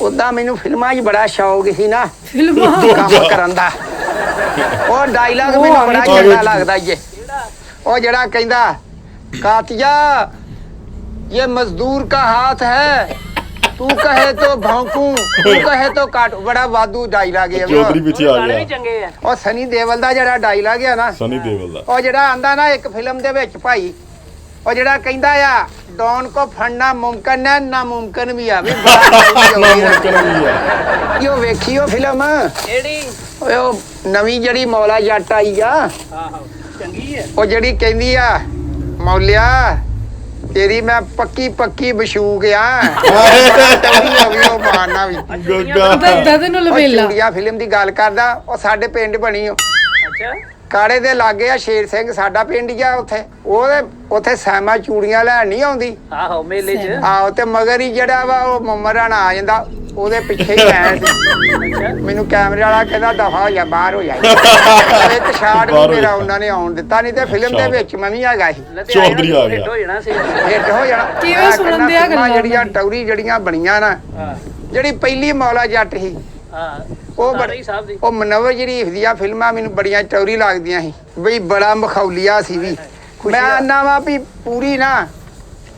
ਉਦਾਂ ਮੈਨੂੰ ਫਿਲਮਾਂ 'ਚ ਬੜਾ ਸ਼ੌਕ ਸੀ ਨਾ ਫਿਲਮਾਂ ਕੰਮ ਕਰਨ ਦਾ ਉਹ ਡਾਇਲੌਗ ਮੈਨੂੰ ਬੜਾ ਚੰਗਾ ਲੱਗਦਾ ਏ ਉਹ ਜਿਹੜਾ ਕਹਿੰਦਾ ਕਾਤਿया ये मजदूर का हाथ है तू कहे तो भौंकूं तू कहे तो काटूं बड़ा वादू डायलॉग है ਚੌਧਰੀ ਪਿੱਛੇ ਆ ਗਿਆ ਉਹ ਸਨੀ ਦੇਵਲ ਦਾ ਜਿਹੜਾ ਡਾਇਲੌਗ ਹੈ ਨਾ ਸਨੀ ਦੇਵਲ ਦਾ ਉਹ ਜਿਹੜਾ ਆਂਦਾ ਨਾ ਇੱਕ ਫਿਲਮ ਦੇ ਵਿੱਚ ਭਾਈ ਉਹ ਜਿਹੜਾ ਕਹਿੰਦਾ ਆ ਡੌਨ ਕੋ ਫੜਨਾ ਮੁਮਕਿਨ ਹੈ ਨਾ ਮੁਮਕਿਨ ਵੀ ਆ ਵੀ ਨਾ ਮੁਮਕਿਨ ਵੀ ਆ ਇਹ ਵੇਖੀਓ ਫਿਲਮ ਕਿਹੜੀ ਓਏ ਉਹ ਨਵੀਂ ਜਿਹੜੀ ਮੌਲਾ ਜੱਟ ਆਈ ਆ ਆਹੋ ਚੰਗੀ ਹੈ ਉਹ ਜਿਹੜੀ ਕਹਿੰਦੀ ਆ ਮੌਲਿਆ ਤੇਰੀ ਮੈਂ ਪੱਕੀ ਪੱਕੀ ਬਸ਼ੂਕ ਆ ਉਹ ਮਾਰਨਾ ਵੀ ਗੱਗਾ ਦਰਦ ਨੂੰ ਲਵੇਲਾ ਚੂੜੀਆਂ ਫਿਲਮ ਦੀ ਗੱਲ ਕਰਦਾ ਉਹ ਸਾਡੇ ਪਿੰਡ ਬਣੀ ਉਹ ਅੱਛਾ ਕਾੜੇ ਦੇ ਲਾਗੇ ਆ ਸ਼ੇਰ ਸਿੰਘ ਸਾਡਾ ਪਿੰਡ ਹੀ ਆ ਉੱਥੇ ਉਹਦੇ ਉੱਥੇ ਸੈਮਾ ਚੂੜੀਆਂ ਲੈਣ ਨਹੀਂ ਆਉਂਦੀ ਆਹੋ ਮੇਲੇ 'ਚ ਆਹੋ ਤੇ ਮਗਰ ਹੀ ਜਿਹੜਾ ਵਾ ਉਹ ਮਮਰਾਣਾ ਆ ਜਾਂਦਾ ਉਹਦੇ ਪਿੱਛੇ ਹੀ ਲੈਣ ਅੱਛਾ ਮੈਨੂੰ ਕੈਮਰੇ ਵਾਲਾ ਕਹਿੰਦਾ ਦਫਾ ਹੋ ਜਾ ਬਾਹਰ ਹੋ ਜਾ ਇੱਕ ਸ਼ਾਟ ਵੀ ਮੇਰਾ ਉਹਨਾਂ ਨੇ ਆਉਣ ਦਿੱਤਾ ਨਹੀਂ ਤੇ ਫਿਲਮ ਦੇ ਵਿੱਚ ਮੈਂ ਵੀ ਹੈਗਾ ਸੀ ਚੌਧਰੀ ਆ ਗਿਆ। ਹੋ ਜਾਣਾ ਸੀ ਹਿੱਟ ਹੋ ਜਾਣਾ ਕਿਵੇਂ ਮੈਂ ਸੁਣਨ ਕਹਿੰਦਾ ਦਿਆ ਫਿਲਮਾਂ ਗੱਲਾਂ ਜਿਹੜੀਆਂ ਟੌਰੀ ਜਿਹੜੀਆਂ ਬਣੀਆਂ ਨਾ ਹਾਂ ਜਿਹੜੀ ਪਹਿਲੀ ਮੌਲਾ ਜੱਟ ਸੀ ਹਾਂ ਉਹ ਤਾਰੀ ਸਾਹਿਬ ਦੀ ਉਹ ਮਨੋਵਰ ਸ਼ਰੀਫ ਦੀਆਂ ਫਿਲਮਾਂ ਮੈਨੂੰ ਬੜੀਆਂ ਟੌਰੀ ਲੱਗਦੀਆਂ ਸੀ ਬਈ ਬੜਾ ਮਖੌਲੀਆ ਸੀ ਵੀ ਮੈਂ ਆਨਾ ਵਾ ਵੀ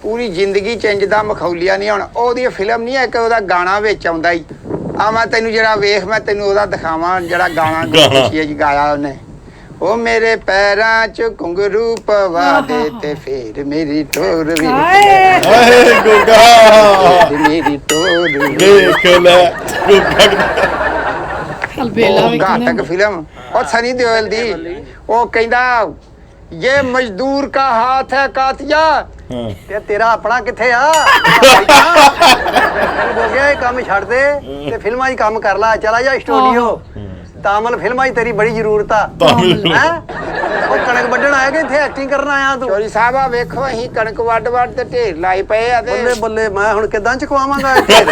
ਪੂਰੀ ਜ਼ਿੰਦਗੀ ਚੇਂਜ ਦਾ ਮਖੌਲੀਆ ਨਹੀਂ ਹੋਣਾ ਉਹਦੀ ਫਿਲਮ ਨਹੀਂ ਹੈ ਕਿ ਉਹਦਾ ਗਾਣਾ ਵਿੱਚ ਆਉਂਦਾ ਹੀ ਆ ਮੈਂ ਤੈਨੂੰ ਜਿਹੜਾ ਵੇਖ ਮੈਂ ਤੈਨੂੰ ਉਹਦਾ ਦਿਖਾਵਾਂ ਜਿਹੜਾ ਗਾਣਾ ਗੁਰਸ਼ੀਏ ਜੀ ਗਾਇਆ ਉਹਨੇ ਉਹ ਮੇਰੇ ਪੈਰਾਂ 'ਚ ਘੁੰਗਰੂ ਪਵਾ ਦੇ ਤੇ ਫੇਰ ਮੇਰੀ ਟੋਰ ਵੀ ਹਾਏ ਆਏ ਗੱਗਾ ਫੇਰ ਮੇਰੀ ਟੋਰ ਵੀ ਦੇਖ ਲੈ ਗੱਗਾ ਹਲਬੇਲਾ ਉਹ ਵੇਖਣਾ ਘਾਤਕ ਫਿਲਮ ਉਹ ਸਨੀ ਦਿਓਲ ਦੀ ਉਹ ਕਹਿੰਦਾ ਇਹ ਮਜ਼ਦੂਰ ਕਾ ਹਾਥ ਹੈ ਕਾਤਿया ਹਾਂ ਤੇ ਤੇਰਾ ਆਪਣਾ ਕਿੱਥੇ ਆ ਹੋ ਗਿਆ ਇਹ ਕੰਮ ਛੱਡ ਦੇ ਤੇ ਫਿਲਮਾਂ 'ਚ ਕੰਮ ਕਰ ਲੈ ਚਲਾ ਜਾ ਸਟੂਡੀਓ ਤਾਮਲ ਫਿਲਮਾਂ 'ਚ ਤੇਰੀ ਬੜੀ ਜ਼ਰੂਰਤ ਆ ਤਾਮਿਲ ਹੈ ਉਹ ਕਣਕ ਵੱਢਣ ਆਇਆ ਕਿ ਇੱਥੇ ਐਕਟਿੰਗ ਕਰਨ ਆਇਆ ਤੂੰ ਚੋਰੀ ਸਾਹਿਬ ਆ ਵੇਖੋ ਅਸੀਂ ਕਣਕ ਵੱਢ ਤੇ ਢੇਰ ਲਾਈ ਪਏ ਆ ਤੇ ਬੱਲੇ ਬੱਲੇ ਮੈਂ ਹੁਣ ਕਿੱਦਾਂ ਚੁਕਵਾਵਾਂਗਾ ਇੱਥੇ